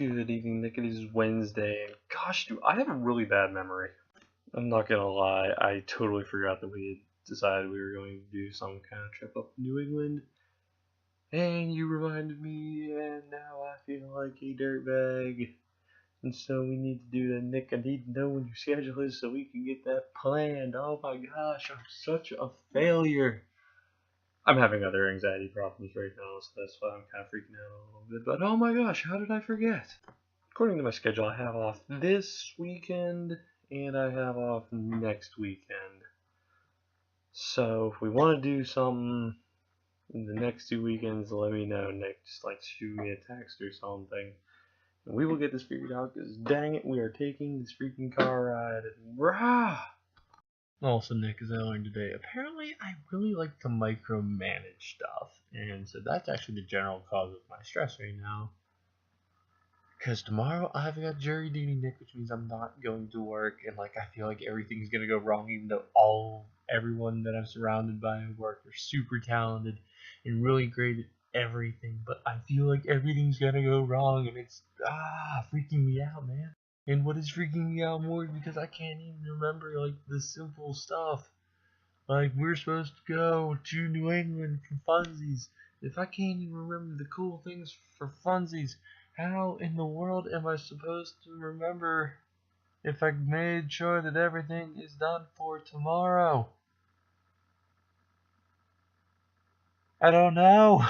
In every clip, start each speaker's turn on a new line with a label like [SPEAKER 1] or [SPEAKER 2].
[SPEAKER 1] Good evening, Nick. It is Wednesday, and gosh, dude, I have a really bad memory. I'm not gonna lie, I totally forgot that we had decided we were going to do some kind of trip up to New England, and you reminded me, and now I feel like a dirtbag. And so we need to do that, Nick. I need to know when your schedule is so we can get that planned. Oh my gosh, I'm such a failure. I'm having other anxiety problems right now, so that's why I'm kind of freaking out a little bit. But oh my gosh, how did I forget? According to my schedule, I have off this weekend and I have off next weekend. So if we want to do something in the next 2 weekends, let me know, Nick. Just like shoot me a text or something. And we will get this figured out because dang it, we are taking this freaking car ride. Rah! Also, Nick, as I learned today, apparently I really like to micromanage stuff. And so that's actually the general cause of my stress right now. Because tomorrow I've got jury duty, Nick, which means I'm not going to work, and like I feel like everything's gonna go wrong, even though everyone that I'm surrounded by at work are super talented and really great at everything. But I feel like everything's gonna go wrong, and it's freaking me out, man. And what is freaking me out more is because I can't even remember like the simple stuff. Like we're supposed to go to New England for funsies. If I can't even remember the cool things for funsies, how in the world am I supposed to remember if I made sure that everything is done for tomorrow? I don't know.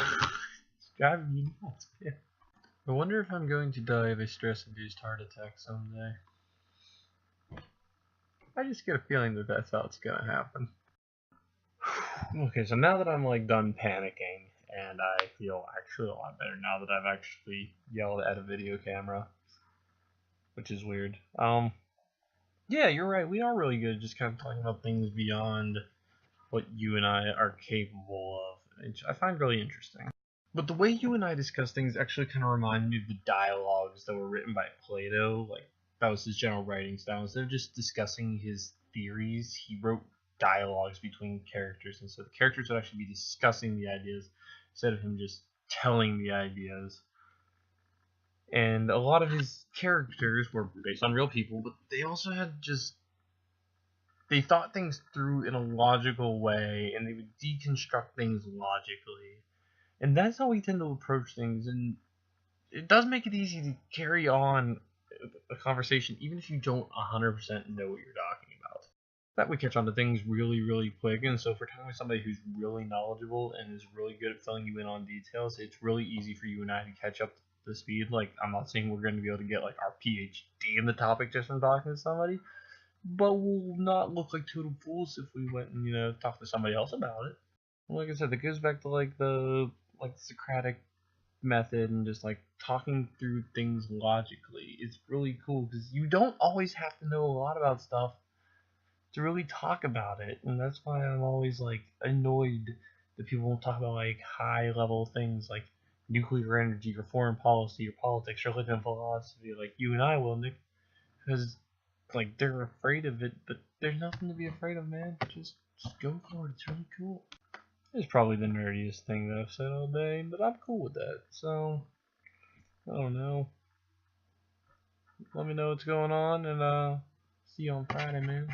[SPEAKER 1] It's driving me nuts, man. I wonder if I'm going to die of a stress-induced heart attack someday. I just get a feeling that that's how it's gonna happen. Okay, so now that I'm like done panicking, and I feel actually a lot better now that I've actually yelled at a video camera, which is weird. Yeah, you're right. We are really good at just kind of talking about things beyond what you and I are capable of, which I find really interesting. But the way you and I discuss things actually kind of remind me of the dialogues that were written by Plato. Like, that was his general writing style. Instead of just discussing his theories, he wrote dialogues between characters. And so the characters would actually be discussing the ideas instead of him just telling the ideas. And a lot of his characters were based on real people, but they also had they thought things through in a logical way, and they would deconstruct things logically. And that's how we tend to approach things, and it does make it easy to carry on a conversation, even if you don't 100% know what you're talking about. That would catch on to things really, really quick, and so if we're talking with somebody who's really knowledgeable and is really good at filling you in on details, it's really easy for you and I to catch up the speed. Like, I'm not saying we're going to be able to get like our PhD in the topic just from talking to somebody, but we'll not look like total fools if we went and talk to somebody else about it. Like I said, that goes back to like the Socratic method and just like talking through things logically. It's really cool because you don't always have to know a lot about stuff to really talk about it, and that's why I'm always like annoyed that people won't talk about like high level things like nuclear energy or foreign policy or politics or living philosophy like you and I will, Nick, because like they're afraid of it, but there's nothing to be afraid of, man. Just go for it. It's really cool. It's probably the nerdiest thing that I've said all day, but I'm cool with that. So I don't know. Let me know what's going on, and see you on Friday, man.